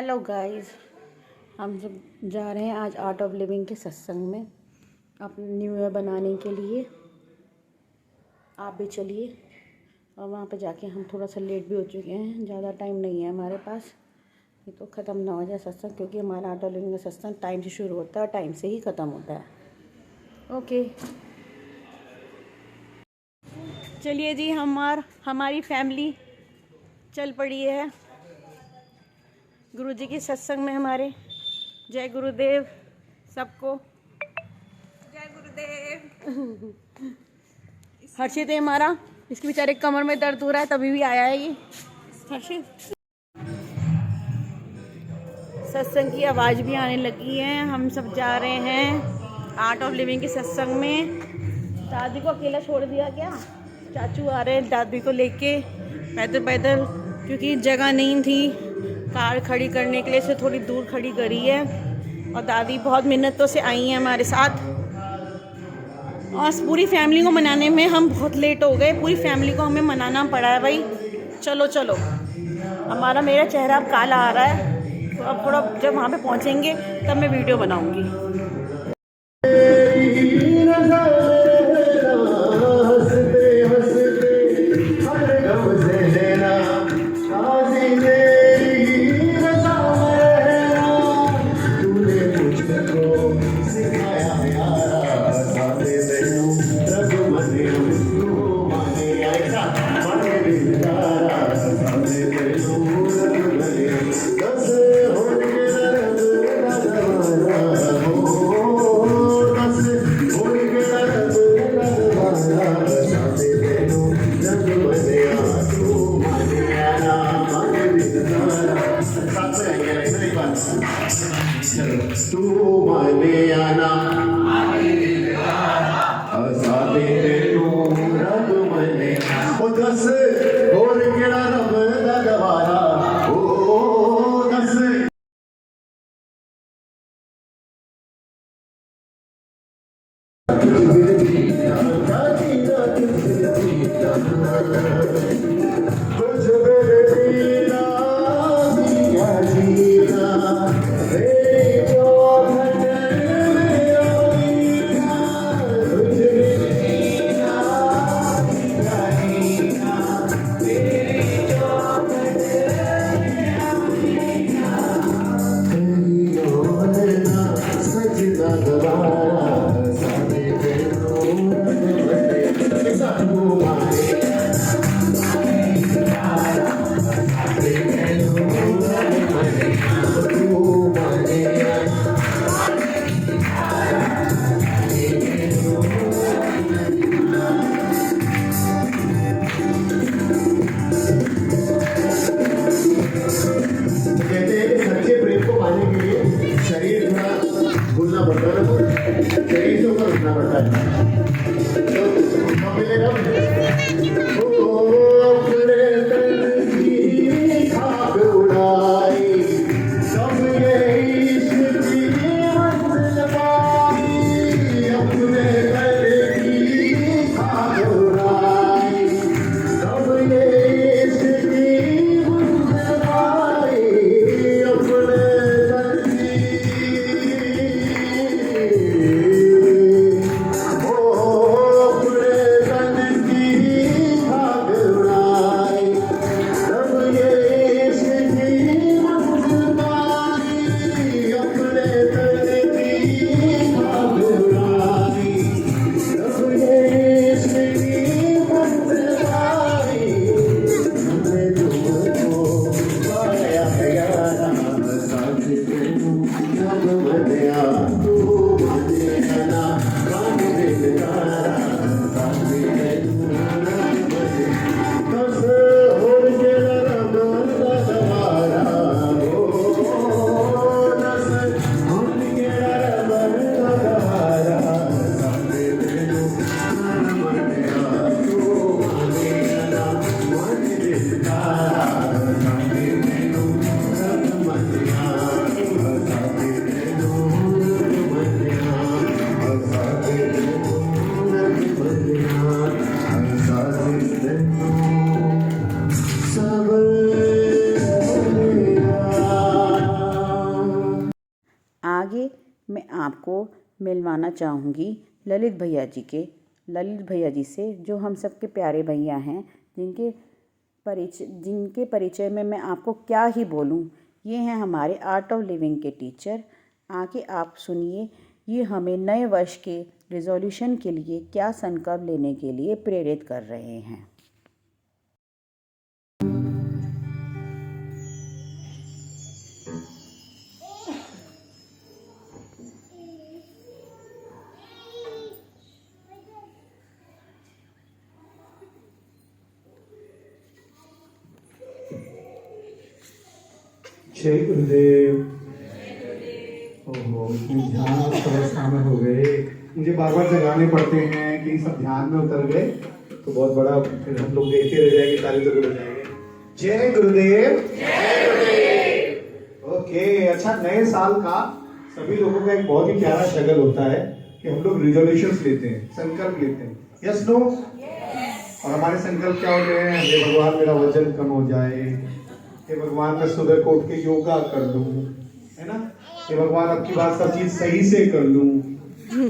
Hello guys, हम सब जा रहे हैं आज आर्ट ऑफ लिविंग के सत्संग में अपने न्यू ईयर बनाने के लिए। आप भी चलिए। और वहाँ पे जाके हम थोड़ा सा लेट भी हो चुके हैं, ज़्यादा टाइम नहीं है हमारे पास, ये तो ख़त्म ना हो जाए सत्संग, क्योंकि हमारा आर्ट ऑफ लिविंग का सत्संग टाइम से शुरू होता है और टाइम से ही ख़त्म होता है। ओके चलिए जी, हमारी फैमिली चल पड़ी है गुरुजी के सत्संग में हमारे। जय गुरुदेव सबको। जय गुरुदेव। हर्षित है हमारा, इसके बेचारे कमर में दर्द हो रहा है तभी भी आया है ये। हर्षित, सत्संग की आवाज़ भी आने लगी है। हम सब जा रहे हैं आर्ट ऑफ लिविंग के सत्संग में। दादी को अकेला छोड़ दिया क्या? चाचू आ रहे हैं दादी को लेके पैदल पैदल, क्योंकि जगह नहीं थी कार खड़ी करने के लिए, से थोड़ी दूर खड़ी करी है। और दादी बहुत मिन्नतों से आई हैं हमारे साथ, और पूरी फैमिली को मनाने में हम बहुत लेट हो गए। पूरी फैमिली को हमें मनाना पड़ा है भाई। चलो चलो, मेरा चेहरा अब काला आ रहा है, तो अब थोड़ा जब वहाँ पे पहुँचेंगे तब मैं वीडियो बनाऊँगी। मिलवाना चाहूँगी ललित भैया जी से, जो हम सबके प्यारे भैया हैं, जिनके परिचय में मैं आपको क्या ही बोलूँ। ये हैं हमारे आर्ट ऑफ लिविंग के टीचर। आके आप सुनिए, ये हमें नए वर्ष के रिजोल्यूशन के लिए क्या संकल्प लेने के लिए प्रेरित कर रहे हैं। जय गुरुदेव। ओहो, ध्यान अवस्था में हो गए, मुझे बार बार जगाने पड़ते हैं कि सब ध्यान में उतर गए तो बहुत बड़ा, फिर हम लोग देखते रह जाएंगे, ताली तो हो जाएंगे। जय गुरुदेव। जय गुरुदेव। ओके, अच्छा, नए साल का सभी लोगों का एक बहुत ही प्यारा शगल होता है कि हम लोग रिजोल्यूशंस लेते हैं, संकल्प लेते हैं। Yes no? और हमारे संकल्प क्या होते हैं? हे भगवान, मेरा वजन कम हो जाए, हे भगवान, मैं सुबह को उठ के योगा कर लूं, है ना? हे भगवान, अब की बार सब चीज सही से कर लूं।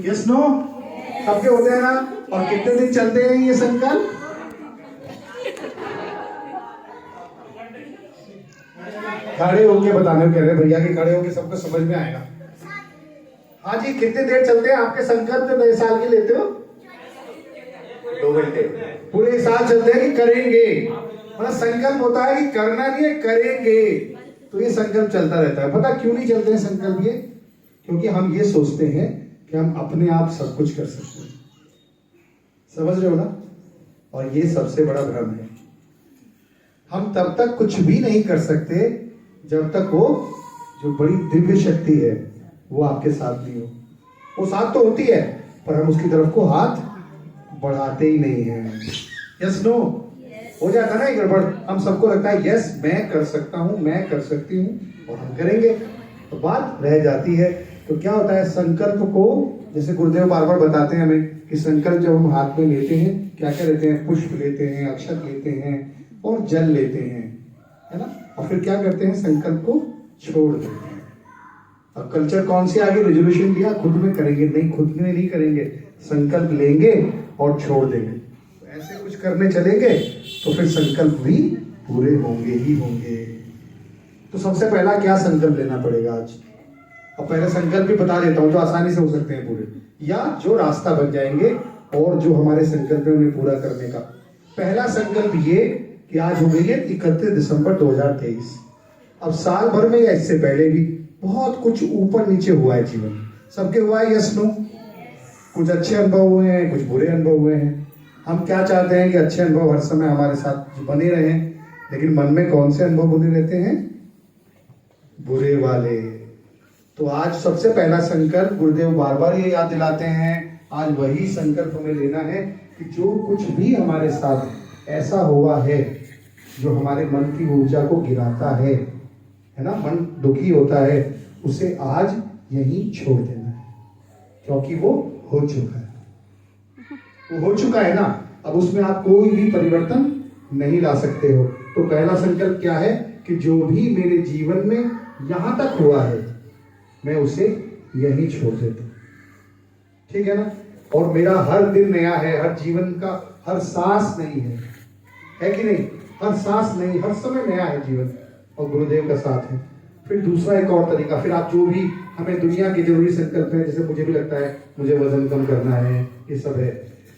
Yes no? सबके होते हैं ना? और कितने दिन चलते हैं ये संकल्प? खड़े होके बताने कह रहे भैया कि खड़े होके सबको समझ में आएगा। हाँ जी, कितने देर चलते हैं आपके संकल्प जो नए साल के लेते हो? 2 घंटे पूरे साल चलते हैं कि करेंगे। मतलब संकल्प होता है कि करना नहीं है, करेंगे। तो ये संकल्प चलता रहता है। पता क्यों नहीं चलते हैं संकल्प ये? क्योंकि हम ये सोचते हैं कि हम अपने आप सब कुछ कर सकते हैं। समझ रहे हो ना? और ये सबसे बड़ा भ्रम है। हम तब तक कुछ भी नहीं कर सकते जब तक वो जो बड़ी दिव्य शक्ति है वो आपके साथ नहीं हो। वो साथ तो होती है, पर हम उसकी तरफ को हाथ बढ़ाते ही नहीं है। Yes no? हो जाता ना गड़बड़। हम सबको लगता है यस, मैं कर सकता हूं, मैं कर सकती हूं, और हम करेंगे, तो बात रह जाती है। तो क्या होता है, संकल्प को, जैसे गुरुदेव बार बार बताते हैं हमें कि संकल्प जब हम हाथ में लेते हैं, क्या क्या लेते हैं? पुष्प लेते हैं, अक्षत लेते हैं और जल लेते हैं, है ना? और फिर क्या करते हैं? संकल्प को छोड़ देते हैं। अब कल्चर कौन सी आगे रेजोल्यूशन लिया? खुद में करेंगे नहीं, खुद में नहीं करेंगे, संकल्प लेंगे और छोड़ देंगे। ऐसे कुछ करने चलेंगे तो फिर संकल्प भी पूरे होंगे ही होंगे। तो सबसे पहला क्या संकल्प लेना पड़ेगा आज? अब पहले संकल्प भी बता देता हूं जो आसानी से हो सकते हैं पूरे, या जो रास्ता बन जाएंगे और जो हमारे संकल्प है उन्हें पूरा करने का। पहला संकल्प ये कि आज हो गई है 31 दिसंबर 2023। अब साल भर में या इससे पहले भी बहुत कुछ ऊपर नीचे हुआ है जीवन, सबके हुआ है। Yes no? कुछ अच्छे अनुभव हुए हैं, कुछ बुरे अनुभव हुए हैं। हम क्या चाहते हैं कि अच्छे अनुभव हर समय हमारे साथ बने रहें, लेकिन मन में कौन से अनुभव बने रहते हैं? बुरे वाले। तो आज सबसे पहला संकल्प, गुरुदेव बार बार ये याद दिलाते हैं, आज वही संकल्प हमें लेना है कि जो कुछ भी हमारे साथ ऐसा हुआ है जो हमारे मन की ऊर्जा को गिराता है ना, मन दुखी होता है, उसे आज यहीं छोड़ देना है, क्योंकि वो हो चुका है। वो हो चुका है ना, अब उसमें आप कोई भी परिवर्तन नहीं ला सकते हो। तो पहला संकल्प क्या है कि जो भी मेरे जीवन में यहां तक हुआ है मैं उसे यहीं छोड़ देता हूं। ठीक है ना? और मेरा हर दिन नया है, हर जीवन का हर सांस नहीं है कि नहीं? हर सांस नहीं, हर समय नया है जीवन, और गुरुदेव का साथ है। फिर दूसरा एक और तरीका, फिर आप जो भी हमें दुनिया के जरूरी संकल्प है, जैसे मुझे भी लगता है मुझे वजन कम करना है, ये सब है,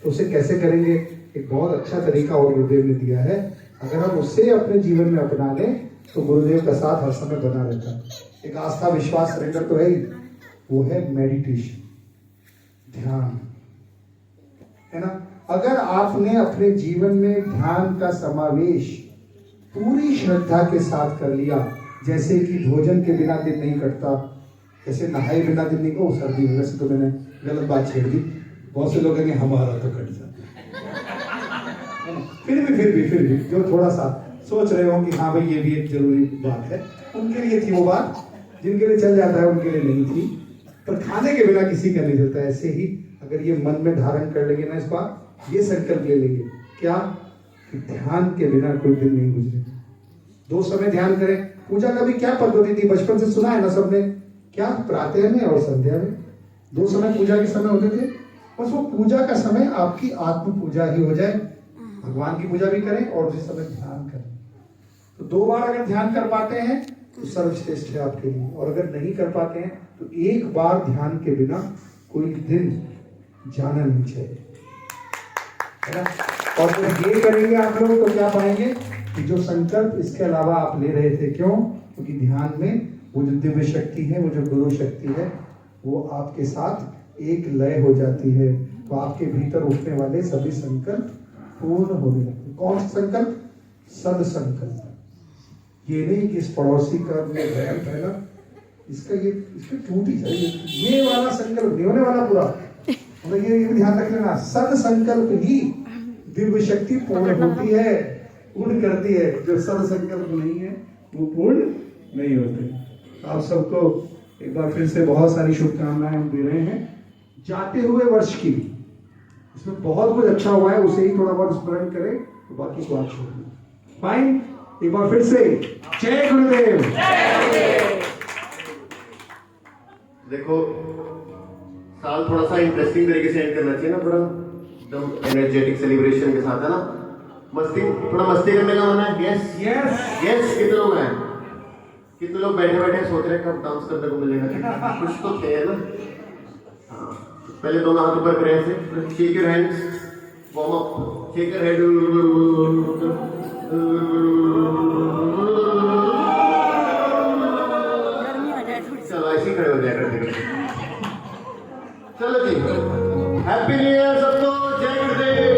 तो उसे कैसे करेंगे? एक बहुत अच्छा तरीका और गुरुदेव ने दिया है। अगर हम उसे अपने जीवन में अपना लें तो गुरुदेव का साथ हर समय बना रहता है। एक आस्था, विश्वास, सरेंडर तो है ही, वो है मेडिटेशन, ध्यान, है ना? अगर आपने अपने जीवन में ध्यान का समावेश पूरी श्रद्धा के साथ कर लिया, जैसे कि भोजन के बिना दिन नहीं कटता, जैसे नहाए बिना दिन नहीं, को सर्दी में, वैसे तो मैंने गलत बात छेड़ दी, बहुत से लोग कहेंगे हमारा तो कट जाता है। फिर भी जो थोड़ा सा सोच रहे हो कि हाँ भाई ये भी एक जरूरी बात है, उनके लिए थी वो बात, जिनके लिए चल जाता है उनके लिए नहीं थी। पर खाने के बिना किसी का नहीं चलता। ऐसे ही अगर ये मन में धारण कर लेंगे ना, इसको ये संकल्प ले लेंगे, क्या कि ध्यान के बिना कोई दिन नहीं गुजरे। 2 समय ध्यान करें। पूजा का भी क्या पद्धति थी? बचपन से सुना है ना सबने, क्या? प्रातः में और संध्या में। 2 समय पूजा के समय होते थे, बस वो पूजा का समय आपकी आत्म पूजा ही हो जाए, भगवान की पूजा भी करें और उसी समय ध्यान करें। तो 2 बार अगर ध्यान कर पाते हैं तो सर्वश्रेष्ठ है आपके लिए, और अगर नहीं कर पाते हैं तो 1 बार ध्यान के बिना कोई दिन जाना नहीं चाहिए, है ना। और जब ये करेंगे आप लोग तो क्या पाएंगे कि जो संकल्प इसके अलावा आप ले रहे थे, क्यों? क्योंकि ध्यान में वो जो दिव्य शक्ति है, वो जो गुरु शक्ति है, वो आपके साथ एक लय हो जाती है, तो आपके भीतर उठने वाले सभी संकल्प पूर्ण होने लगते। कौन सा संकल्प? सद संकल्प। ये नहीं कि इस पड़ोसी का वैर फैला, इसका टूट ही जाए, ये वाला संकल्प नहीं होने वाला पूरा। मतलब ये भी ध्यान रख लेना, सद संकल्प ही दिव्य शक्ति पूर्ण होती है, पूर्ण करती है। जो सद संकल्प नहीं है वो पूर्ण नहीं होते। आप सबको एक बार फिर से बहुत सारी शुभकामनाएं हम दे रहे हैं जाते हुए वर्ष की। इसमें बहुत कुछ अच्छा हुआ है, उसे ही थोड़ा बहुत स्मरण करें तो बाकी को आप छोड़ दें। फाइन, एक बार फिर से जय गुरुदेव। देखो, साल थोड़ा सा इंटरेस्टिंग तरीके से एंड करना चाहिए ना, थोड़ा एकदम एनर्जेटिक सेलिब्रेशन के साथ, है ना। मस्ती, थोड़ा मस्ती करने का मन है। Yes yes yes. कितने लोग हैं? कितने लोग बैठे बैठे सोच रहे हैं कब डांस करने को मिलेगा? कुछ तो थे, है ना। हाँ, पहले दोनों हाथ ऊपर करें ऐसे, shake your hands, warm up, shake your head. चलो ऐसे ही खड़े हो जाए करते करते। चलो जी, हैप्पी न्यू ईयर सबको, जय गुरुदेव।